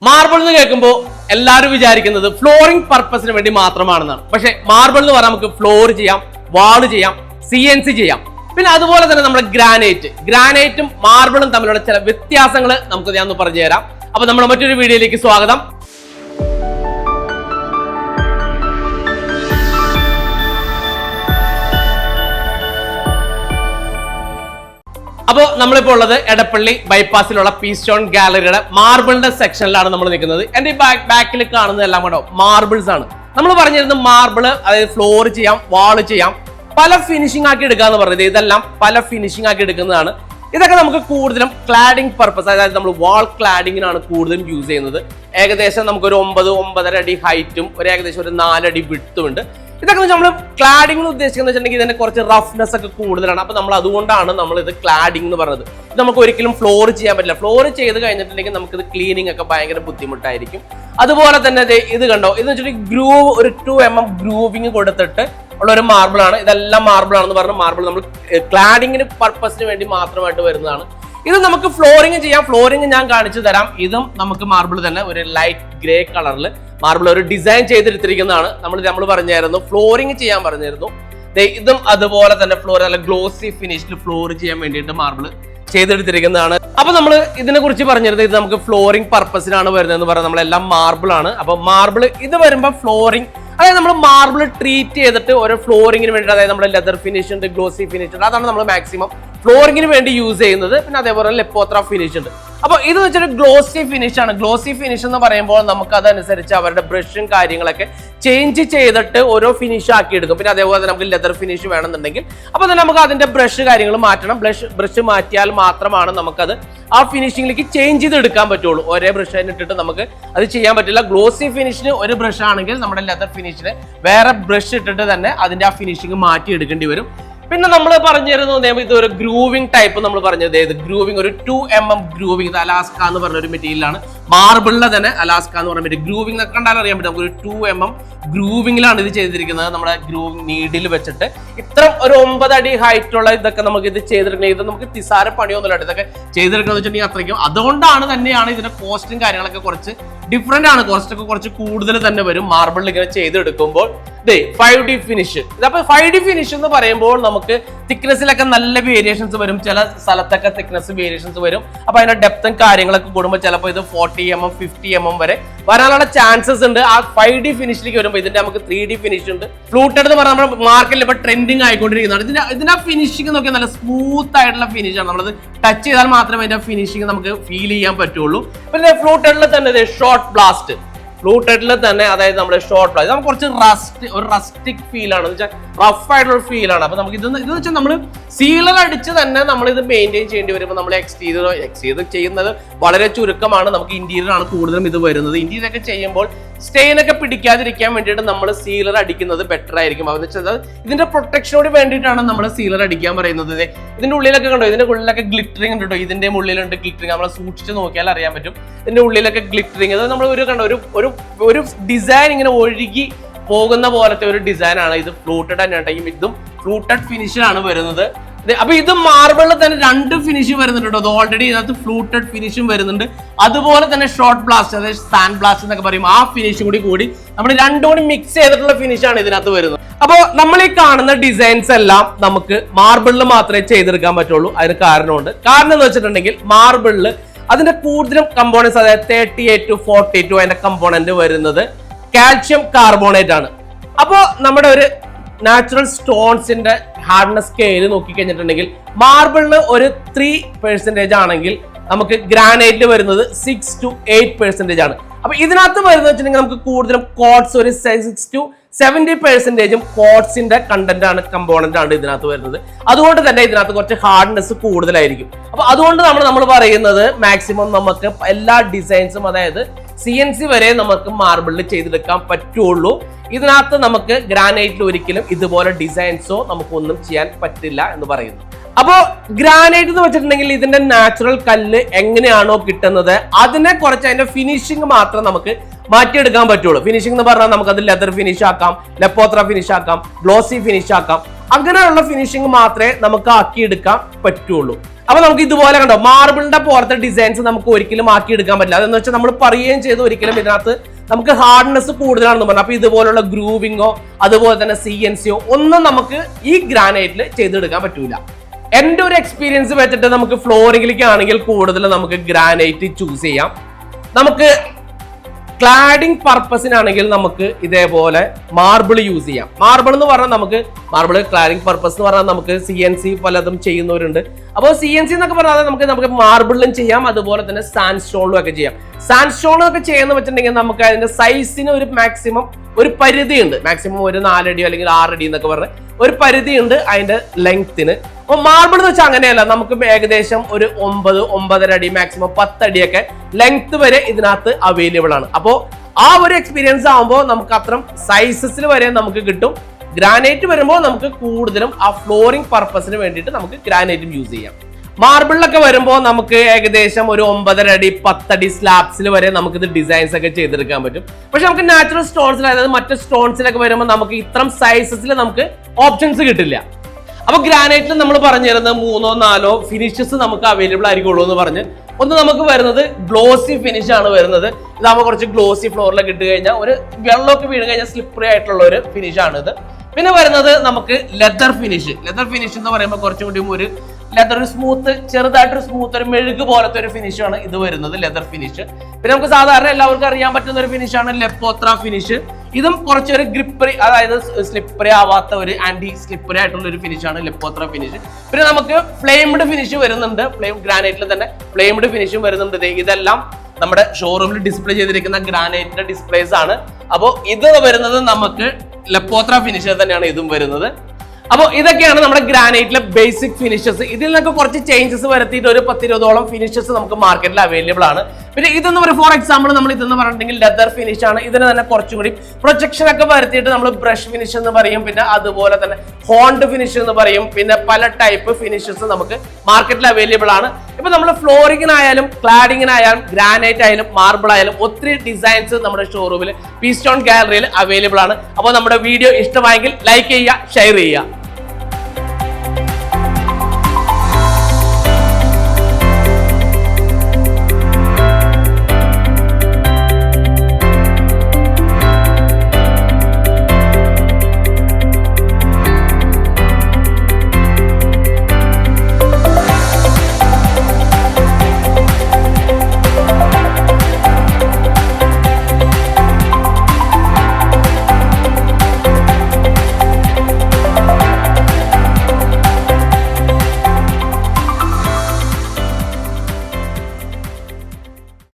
Marble എന്ന് കേൾക്കുമ്പോൾ എല്ലാവരും വിചാരിക്കുന്നത് ഫ്ലോറിംഗ് പർപ്പസിന് വേണ്ടി മാത്രമാണെന്നാണ്. പക്ഷെ മാർബിൾ എന്ന് പറഞ്ഞാൽ നമുക്ക് ഫ്ലോർ ചെയ്യാം, വാള് ചെയ്യാം, CNC ചെയ്യാം. പിന്നെ അതുപോലെ തന്നെ നമ്മുടെ ഗ്രാനൈറ്റും മാർബിളും തമ്മിലുള്ള ചില വ്യത്യാസങ്ങൾ നമുക്ക് ഞാൻ ഒന്ന് പറഞ്ഞു തരാം. അപ്പൊ നമ്മുടെ മറ്റൊരു വീഡിയോയിലേക്ക് സ്വാഗതം. അപ്പോൾ നമ്മളിപ്പോൾ ഉള്ളത് എടപ്പള്ളി ബൈപ്പാസിലുള്ള പീസ്റ്റോൺ ഗാലറിയുടെ മാർബിളിന്റെ സെക്ഷനിലാണ് നമ്മൾ നിൽക്കുന്നത്. എന്റെ ബാക്കിൽ കാണുന്നതെല്ലാം കൂടെ മാർബിൾസ് ആണ്. നമ്മൾ പറഞ്ഞിരുന്നത് മാർബിള്, അതായത് ഫ്ലോർ ചെയ്യാം, വാള് ചെയ്യാം, പല ഫിനിഷിംഗ് ആക്കി എടുക്കാന്ന് പറഞ്ഞത്. ഇതെല്ലാം പല ഫിനിഷിംഗ് ആക്കി എടുക്കുന്നതാണ്. ഇതൊക്കെ നമുക്ക് കൂടുതലും ക്ലാഡിംഗ് പർപ്പസ്, അതായത് നമ്മൾ വാൾ ക്ലാഡിങ്ങിനാണ് കൂടുതലും യൂസ് ചെയ്യുന്നത്. ഏകദേശം നമുക്കൊരു 9-9.5 അടി ഹൈറ്റും ഏകദേശം ഒരു 4 അടി വിഡ്ത്തും ഉണ്ട്. ഇതൊക്കെ നമ്മൾ ക്ലാഡിംഗ് ഉദ്ദേശിക്കുന്നത് വെച്ചിട്ടുണ്ടെങ്കിൽ ഇതിന്റെ കുറച്ച് റഫ്നെസ് ഒക്കെ കൂടുതലാണ്. അപ്പൊ നമ്മൾ അതുകൊണ്ടാണ് നമ്മൾ ഇത് ക്ലാഡിംഗ് എന്ന് പറയുന്നത്. ഇത് നമുക്ക് ഒരിക്കലും ഫ്ലോർ ചെയ്യാൻ പറ്റില്ല. ഫ്ലോർ ചെയ്ത് കഴിഞ്ഞിട്ടുണ്ടെങ്കിൽ നമുക്കിത് ക്ലീനിങ് ഒക്കെ ഭയങ്കര ബുദ്ധിമുട്ടായിരിക്കും. അതുപോലെ തന്നെ ഇത് കണ്ടോ, ഇത് വെച്ചിട്ടുണ്ടെങ്കിൽ ഗ്രൂവ്, ഒരു 2 mm ഗ്രൂവിങ് കൊടുത്തിട്ട് ഉള്ള ഒരു മാർബിൾ ആണ്. ഇതെല്ലാം മാർബിൾ ആണെന്ന് പറഞ്ഞ മാർബിൾ നമ്മൾ ക്ലാഡിങ്ങിന് പർപ്പസിന് വേണ്ടി മാത്രമായിട്ട് വരുന്നതാണ്. ഇത് നമുക്ക് ഫ്ലോറിംഗ് ചെയ്യാം. ഫ്ലോറിംഗ് ഞാൻ കാണിച്ചു തരാം. ഇതും നമുക്ക് മാർബിൾ തന്നെ ഒരു ലൈറ്റ് ഗ്രേ കളറിൽ മാർബിൾ ഒരു ഡിസൈൻ ചെയ്തെടുത്തിരിക്കുന്നതാണ്. നമ്മൾ പറഞ്ഞായിരുന്നു ഫ്ലോറിംഗ് ചെയ്യാൻ പറഞ്ഞിരുന്നു. ഇതും അതുപോലെ തന്നെ ഫ്ലോർ നല്ല ഗ്ലോസി ഫിനിഷിൽ ഫ്ലോർ ചെയ്യാൻ വേണ്ടിയിട്ട് മാർബിൾ ചെയ്തെടുത്തിരിക്കുന്നതാണ്. അപ്പൊ നമ്മൾ ഇതിനെ കുറിച്ച് പറഞ്ഞിരുന്നത് ഇത് നമുക്ക് ഫ്ലോറിംഗ് പർപ്പസിനാണ് വരുന്നതെന്ന് പറഞ്ഞാൽ നമ്മളെല്ലാം മാർബിൾ ആണ്. അപ്പൊ മാർബിൾ ഇത് വരുമ്പോൾ ഫ്ലോറിംഗ്, അതായത് നമ്മൾ മാർബിൾ ട്രീറ്റ് ചെയ്തിട്ട് ഓരോ ഫ്ലോറിങ്ങിന് വേണ്ടി, അതായത് നമ്മുടെ ലെതർ ഫിനിഷ് ഉണ്ട്, ഗ്ലോസി ഫിനിഷ് ഉണ്ട്, അതാണ് നമ്മൾ മാക്സിമം ഫ്ലോറിങ്ങിന് വേണ്ടി യൂസ് ചെയ്യുന്നത്. പിന്നെ അതേപോലെ ലെപ്പോത്ര ഫിനിഷ് ഉണ്ട്. അപ്പൊ ഇത് വെച്ചിട്ട് ഗ്ലോസി ഫിനിഷ് ആണ്. ഗ്ലോസി ഫിനിഷ് എന്ന് പറയുമ്പോൾ നമുക്ക് അതനുസരിച്ച് അവരുടെ ബ്രഷും കാര്യങ്ങളൊക്കെ ചേഞ്ച് ചെയ്തിട്ട് ഓരോ ഫിനിഷ് ആക്കി എടുക്കും. പിന്നെ അതേപോലെ തന്നെ നമുക്ക് ലെതർ ഫിനിഷ് വേണമെന്നുണ്ടെങ്കിൽ അപ്പൊ തന്നെ നമുക്ക് അതിന്റെ ബ്രഷ് കാര്യങ്ങൾ മാറ്റണം. ബ്രഷ് മാറ്റിയാൽ മാത്രമാണ് നമുക്കത് ആ ഫിനിഷിംഗിലേക്ക് ചേഞ്ച് ചെയ്ത് എടുക്കാൻ പറ്റുള്ളൂ. ഒരേ ബ്രഷ് തന്നെ ഇട്ടിട്ട് നമുക്ക് അത് ചെയ്യാൻ പറ്റില്ല. ഗ്ലോസി ഫിനിഷിന് ഒരു ബ്രഷ് ആണെങ്കിൽ നമ്മുടെ ലെതർ ഫിനിഷിന് വേറെ ബ്രഷ് ഇട്ടിട്ട് തന്നെ അതിന്റെ ആ ഫിനിഷിംഗ് മാറ്റി എടുക്കേണ്ടി വരും. പിന്നെ നമ്മൾ പറഞ്ഞിരുന്നു ഇത് ഒരു ഗ്രൂവിംഗ് ടൈപ്പ്. നമ്മൾ പറഞ്ഞത് ഗ്രൂവിംഗ്, ഒരു 2 mm ഗ്രൂവിംഗ്. ഇത് അലാസ്ക എന്ന് പറഞ്ഞ ഒരു മെറ്റീരിയലാണ്. മാർബിളിലെ തന്നെ അലാസ്ക എന്ന് പറഞ്ഞ മെറ്റീരിയൽ. ഗ്രൂവിംഗ് എന്നൊക്കെ കണ്ടാൽ അറിയാൻ പറ്റും. നമുക്ക് ഒരു 2 mm ഗ്രൂവിംഗിലാണ് ഇത് ചെയ്തിരിക്കുന്നത്. നമ്മുടെ ഗ്രൂവിംഗ് നീഡിൽ വെച്ചിട്ട് ഇത്ര ഒരു 9 അടി ഹൈറ്റ് ഉള്ള ഇതൊക്കെ നമുക്ക് ഇത് ചെയ്തെടുക്കുന്നത്. ഇത് നമുക്ക് നിസാര പണിയൊന്നുമില്ല. ഇതൊക്കെ ചെയ്തെടുക്കുന്നത് വെച്ചിട്ടുണ്ടെങ്കിൽ അത്രയ്ക്കും. അതുകൊണ്ടാണ് തന്നെയാണ് ഇതിന്റെ കോസ്റ്റും കാര്യങ്ങളൊക്കെ കുറച്ച് ഡിഫറെന്റ് ആണ്. കോസ്റ്റ് ഒക്കെ കുറച്ച് കൂടുതൽ തന്നെ വരും മാർബിളിൽ ഇങ്ങനെ ചെയ്തെടുക്കുമ്പോൾ. 5D finish. ഇതപ്പോ 5D ഫിനിഷ് എന്ന് പറയുമ്പോൾ നമുക്ക് തിക്നെസ്സിലൊക്കെ നല്ല വേരിയേഷൻസ് വരും. ചില സ്ഥലത്തൊക്കെ തിക്നെസ് വേരിയേഷൻസ് വരും. അപ്പൊ അതിന്റെ ഡെപ്തും കാര്യങ്ങളൊക്കെ കൂടുമ്പോൾ ചിലപ്പോൾ ഇത് 40 mm 50 mm വരെ വരാനുള്ള ചാൻസസ് ഉണ്ട്. ആ 5D ഫിനിഷിലേക്ക് വരുമ്പോൾ ഇതിന്റെ നമുക്ക് 3D ഫിനിഷ് ഉണ്ട്. ഫ്ലൂട്ടഡ് എന്ന് പറഞ്ഞാൽ നമ്മുടെ മാർക്കറ്റിൽ ഇപ്പൊ ട്രെൻഡിങ് ആയിക്കൊണ്ടിരിക്കുന്നതാണ്. ഇതിന്റെ ഫിനിഷിംഗ് നോക്കിയാൽ നല്ല സ്മൂത്ത് ആയിട്ടുള്ള ഫിനിഷ് ആണ്. നമ്മളത് ടച്ച് ചെയ്താൽ മാത്രമേ അതിന്റെ ഫിനിഷിംഗ് നമുക്ക് ഫീൽ ചെയ്യാൻ പറ്റുള്ളൂ. പിന്നെ ഫ്ലൂട്ടഡിൽ തന്നെ ഷോർട്ട് ബ്ലാസ്റ്റ്, ഫ്ലൂട്ടഡിൽ തന്നെ, അതായത് നമ്മുടെ ഷോർട്ട് ബ്ലാസ്റ്റ് നമുക്ക് കുറച്ച് ഒരു റസ്റ്റിക് ഫീൽ ആണ്, റഫ് ആയിട്ടുള്ള ഫീൽ ആണ്. അപ്പൊ നമുക്ക് ഇത് വെച്ചാൽ നമ്മൾ സീലർ അടിച്ച് തന്നെ നമ്മൾ ഇത് മെയിൻറ്റെയിൻ ചെയ്യേണ്ടി വരുമ്പോൾ നമ്മൾ എക്സ്റ്റീരിയർ ചെയ്യുന്നത് വളരെ ചുരുക്കമാണ്. നമുക്ക് ഇന്റീരിയർ ആണ് കൂടുതലും ഇത് വരുന്നത്. ഇന്റീരിയർ ഒക്കെ ചെയ്യുമ്പോൾ സ്റ്റെയിൻ ഒക്കെ പിടിക്കാതിരിക്കാൻ വേണ്ടിയിട്ട് നമ്മൾ സീലർ അടിക്കുന്നത് ബെറ്റർ ആയിരിക്കും. അതെന്ന് വെച്ചാൽ ഇതിന്റെ പ്രൊട്ടക്ഷനോട് വേണ്ടിയിട്ടാണ് നമ്മൾ സീലർ അടിക്കാൻ പറയുന്നത്. ഇതിന്റെ ഉള്ളിലൊക്കെ കണ്ടോ, ഇതിന്റെ ഉള്ളിലൊക്കെ ഗ്ലിറ്ററിംഗ് ഉണ്ട് കേട്ടോ. ഇതിന്റെ ഉള്ളിലുണ്ട് ഗ്ലിറ്ററിംഗ്. നമ്മൾ സൂക്ഷിച്ച് നോക്കിയാൽ അറിയാൻ പറ്റും. ഇതിന്റെ ഉള്ളിലൊക്കെ ഗ്ലിറ്ററിംഗ്. അത് നമ്മൾ ഒരു ഡിസൈൻ ഇങ്ങനെ ഒഴുകി പോകുന്ന പോലത്തെ ഒരു ഡിസൈൻ ആണ്. ഇത് ഫ്ലൂട്ടഡ് തന്നെയാണ്. ഇതും ഫ്ലൂട്ടഡ് ഫിനിഷിലാണ് വരുന്നത്. അപ്പൊ ഇത് മാർബിളിൽ തന്നെ 2 ഫിനിഷ് വരുന്നുണ്ട് കേട്ടോ. അത് ഓൾറെഡി ഇതിനകത്ത് ഫ്ലൂട്ടഡ് ഫിനിഷും വരുന്നുണ്ട്. അതുപോലെ തന്നെ ഷോർട്ട് ബ്ലാസ്റ്റ്, അതായത് സാൻഡ് ബ്ലാസ്റ്റ് എന്നൊക്കെ പറയും, ആ ഫിനിഷും കൂടി നമ്മൾ രണ്ടും കൂടി മിക്സ് ചെയ്തിട്ടുള്ള ഫിനിഷാണ് ഇതിനകത്ത് വരുന്നത്. അപ്പോൾ നമ്മൾ ഈ കാണുന്ന ഡിസൈൻസ് എല്ലാം നമുക്ക് മാർബിളിൽ മാത്രമേ ചെയ്തെടുക്കാൻ പറ്റുള്ളൂ. അതിന് കാരണമുണ്ട്. കാരണം എന്ന് വെച്ചിട്ടുണ്ടെങ്കിൽ മാർബിളിൽ അതിന്റെ കൂടുതലും കമ്പോണൻസ്, അതായത് 38 to 42 അതിന്റെ കമ്പോണന്റ് വരുന്നത് കാൽഷ്യം കാർബോണേറ്റ് ആണ്. അപ്പോൾ നമ്മുടെ ഒരു നാച്ചുറൽ സ്റ്റോൺസിന്റെ ഹാർഡ്നെസ് സ്കെയിൽ നോക്കിക്കഴിഞ്ഞിട്ടുണ്ടെങ്കിൽ മാർബിളിന് ഒരു 3% ആണെങ്കിൽ നമുക്ക് ഗ്രാനൈറ്റിൽ വരുന്നത് 6 to 8% ആണ്. അപ്പൊ ഇതിനകത്ത് വരുന്നത് വെച്ചിട്ടുണ്ടെങ്കിൽ നമുക്ക് കൂടുതലും കോട്സ് ഒരു 6 to 70% കോട്സിന്റെ കണ്ടന്റ് ആണ്, കമ്പോണന്റ് ആണ് ഇതിനകത്ത് വരുന്നത്. അതുകൊണ്ട് തന്നെ ഇതിനകത്ത് കുറച്ച് ഹാർഡ്നെസ് കൂടുതലായിരിക്കും. അപ്പൊ അതുകൊണ്ട് നമ്മൾ പറയുന്നത് മാക്സിമം നമുക്ക് എല്ലാ ഡിസൈൻസും, അതായത് CNC വരെ നമുക്ക് മാർബിളിൽ ചെയ്തെടുക്കാൻ പറ്റുള്ളൂ. ഇതിനകത്ത് നമുക്ക് ഗ്രാനൈറ്റിൽ ഒരിക്കലും ഇതുപോലെ ഡിസൈൻസോ നമുക്കൊന്നും ചെയ്യാൻ പറ്റില്ല എന്ന് പറയുന്നു. അപ്പോ ഗ്രാനൈറ്റ് എന്ന് വെച്ചിട്ടുണ്ടെങ്കിൽ ഇതിന്റെ നാച്ചുറൽ കല്ല് എങ്ങനെയാണോ കിട്ടുന്നത് അതിനെ കുറച്ച് അതിന്റെ ഫിനിഷിംഗ് മാത്രം നമുക്ക് മാറ്റിയെടുക്കാൻ പറ്റുള്ളൂ. ഫിനിഷിംഗ് എന്ന് പറഞ്ഞാൽ നമുക്ക് അത് ലെതർ ഫിനിഷ് ആക്കാം, ലെപ്പോത്ര ഫിനിഷ് ആക്കാം, ഗ്ലോസി ഫിനിഷ് ആക്കാം. അങ്ങനെയുള്ള ഫിനിഷിംഗ് മാത്രമേ നമുക്ക് ആക്കിയെടുക്കാൻ പറ്റുള്ളൂ. അപ്പൊ നമുക്ക് ഇതുപോലെ കണ്ടോ മാർബിളിന്റെ പോലത്തെ ഡിസൈൻസ് നമുക്ക് ഒരിക്കലും ആക്കി എടുക്കാൻ പറ്റില്ല. അതെന്ന് വെച്ചാൽ നമ്മൾ പറയുകയും ചെയ്ത് ഒരിക്കലും ഇതിനകത്ത് നമുക്ക് ഹാർഡ്നെസ് കൂടുതലാണെന്ന് പറഞ്ഞു. അപ്പൊ ഇതുപോലുള്ള ഗ്രൂവിങ്ങോ അതുപോലെ തന്നെ CNCയോ ഒന്നും നമുക്ക് ഈ ഗ്രാനൈറ്റിൽ ചെയ്തെടുക്കാൻ പറ്റൂല. എന്റെ ഒരു എക്സ്പീരിയൻസ് വെച്ചിട്ട് നമുക്ക് ഫ്ലോറിംഗിലേക്ക് ആണെങ്കിൽ കൂടുതൽ നമുക്ക് ഗ്രാനൈറ്റ് ചൂസ് ചെയ്യാം. നമുക്ക് ക്ലാഡിംഗ് പർപ്പസിനാണെങ്കിൽ നമുക്ക് ഇതേപോലെ മാർബിൾ യൂസ് ചെയ്യാം. മാർബിൾ എന്ന് പറഞ്ഞാൽ നമുക്ക് മാർബിൾ ക്ലാഡിംഗ് പർപ്പസ് എന്ന് പറഞ്ഞാൽ നമുക്ക് CNC പലതും ചെയ്യുന്നവരുണ്ട്. അപ്പോൾ CNC എന്നൊക്കെ പറഞ്ഞാൽ നമുക്ക് മാർബിളിലും ചെയ്യാം, അതുപോലെ തന്നെ സാൻഡ് സ്റ്റോണിലും ഒക്കെ ചെയ്യാം. സാൻഡ് സ്റ്റോണൊക്കെ ചെയ്യുന്ന വെച്ചിട്ടുണ്ടെങ്കിൽ നമുക്ക് അതിന്റെ സൈസിന് ഒരു മാക്സിമം ഒരു പരിധിയുണ്ട്. മാക്സിമം ഒരു 4 അടി അല്ലെങ്കിൽ 6 അടി എന്നൊക്കെ പറഞ്ഞ് ഒരു പരിധിയുണ്ട് അതിന്റെ ലെങ്ത്തിന്. അപ്പൊ മാർബിൾ എന്ന് വെച്ചാൽ അങ്ങനെയല്ല, നമുക്ക് ഏകദേശം ഒരു 9-9.5 അടി മാക്സിമം 10 അടിയൊക്കെ ലെങ്ത് വരെ ഇതിനകത്ത് അവൈലബിൾ ആണ്. അപ്പോൾ ആ ഒരു എക്സ്പീരിയൻസ് ആകുമ്പോൾ നമുക്ക് അത്രയും സൈസസിൽ വരെ നമുക്ക് കിട്ടും. ഗ്രാനൈറ്റ് വരുമ്പോൾ നമുക്ക് കൂടുതലും ആ ഫ്ലോറിംഗ് പർപ്പസിന് വേണ്ടിയിട്ട് നമുക്ക് ഗ്രാനൈറ്റും യൂസ് ചെയ്യാം. മാർബിളിലൊക്കെ വരുമ്പോൾ നമുക്ക് ഏകദേശം ഒരു 9.5 അടി 10 അടി സ്ലാബ്സിൽ വരെ നമുക്ക് ഇത് ഡിസൈൻസ് ഒക്കെ ചെയ്തെടുക്കാൻ പറ്റും. പക്ഷെ നമുക്ക് നാച്ചുറൽ സ്റ്റോൺസിൽ, അതായത് മറ്റു സ്റ്റോൺസിലൊക്കെ വരുമ്പോൾ നമുക്ക് ഇത്തരം സൈസസിൽ നമുക്ക് ഓപ്ഷൻസ് കിട്ടില്ല. അപ്പൊ ഗ്രാനൈറ്റിൽ നമ്മൾ പറഞ്ഞു തരുന്നത് 3-4 ഫിനിഷസ് നമുക്ക് അവൈലബിൾ ആയിരിക്കുള്ളൂ എന്ന് പറഞ്ഞ്. ഒന്ന് നമുക്ക് വരുന്നത് ഗ്ലോസി ഫിനിഷ് ആണ് വരുന്നത്. ഇതാകുമ്പോൾ കുറച്ച് ഗ്ലോസി ഫ്ലോറിലൊക്കെ ഇട്ട് കഴിഞ്ഞാൽ ഒരു വെള്ളമൊക്കെ വീണ് കഴിഞ്ഞാൽ സ്ലിപ്പറി ആയിട്ടുള്ള ഒരു ഫിനിഷ് ആണ് ഇത്. പിന്നെ വരുന്നത് നമുക്ക് ലെതർ ഫിനിഷ്. ലെതർ ഫിനിഷ് എന്ന് പറയുമ്പോൾ കുറച്ചും കൂടി ഒരു ലെതർ സ്മൂത്ത്, ചെറുതായിട്ടൊരു സ്മൂത്ത്, ഒരു മെഴുക് പോലത്തെ ഒരു ഫിനിഷാണ് ഇത് വരുന്നത്, ലെതർ ഫിനിഷ്. പിന്നെ നമുക്ക് സാധാരണ എല്ലാവർക്കും അറിയാൻ പറ്റുന്ന ഒരു ഫിനിഷാണ് ലെപ്പോത്ര ഫിനിഷ്. ഇതും കുറച്ചൊരു ഗ്രിപ്പറി, അതായത് സ്ലിപ്പറി ആവാത്ത ഒരു ആന്റി സ്ലിപ്പറി ആയിട്ടുള്ള ഒരു ഫിനിഷാണ് ലെപ്പോത്ര ഫിനിഷ്. പിന്നെ നമുക്ക് ഫ്ലെയിംഡ് ഫിനിഷ് വരുന്നുണ്ട്. ഗ്രാനൈറ്റിൽ തന്നെ ഫ്ലെയിംഡ് ഫിനിഷും വരുന്നുണ്ട്. ഇതെല്ലാം നമ്മുടെ ഷോറൂമിൽ ഡിസ്പ്ലേ ചെയ്തിരിക്കുന്ന ഗ്രാനൈറ്റിന്റെ ഡിസ്പ്ലേസ് ആണ്. അപ്പോൾ ഇത് വരുന്നത് നമുക്ക് ലെപ്പോത്ര ഫിനിഷ് തന്നെയാണ് ഇതും വരുന്നത്. അപ്പോൾ ഇതൊക്കെയാണ് നമ്മുടെ ഗ്രാനൈറ്റിലെ ബേസിക് ഫിനിഷസ്. ഇതിൽ നിന്നൊക്കെ കുറച്ച് ചേഞ്ചസ് വരുത്തിയിട്ട് ഒരു 10-20ഓളം ഫിനിഷസ് നമുക്ക് മാർക്കറ്റിൽ അവൈലബിൾ ആണ്. പിന്നെ ഇതെന്ന് പറയുമ്പോൾ ഫോർ എക്സാമ്പിൾ നമ്മൾ ഇതെന്ന് പറഞ്ഞിട്ടുണ്ടെങ്കിൽ ലെതർ ഫിനിഷ് ആണ്. ഇതിന് തന്നെ കുറച്ചും കൂടി പ്രൊജക്ഷൻ ഒക്കെ വരുത്തിയിട്ട് നമ്മൾ ബ്രഷ് ഫിനിഷ് എന്ന് പറയും, പിന്നെ അതുപോലെ തന്നെ ഹോണ്ട് ഫിനിഷ് എന്ന് പറയും. പിന്നെ പല ടൈപ്പ് ഫിനിഷസ് നമുക്ക് മാർക്കറ്റിൽ അവൈലബിൾ ആണ്. ഇപ്പൊ നമ്മൾ ഫ്ലോറിങ്ങിനായാലും ക്ലാഡിങ്ങിനായാലും ഗ്രാനൈറ്റ് ആയാലും മാർബിൾ ആയാലും ഒത്തിരി ഡിസൈൻസ് നമ്മുടെ ഷോറൂമിൽ പീസ്റ്റോൺ ഗാലറിയിൽ അവൈലബിൾ ആണ്. അപ്പോൾ നമ്മുടെ വീഡിയോ ഇഷ്ടമായെങ്കിൽ ലൈക്ക് ചെയ്യുക, ഷെയർ ചെയ്യുക.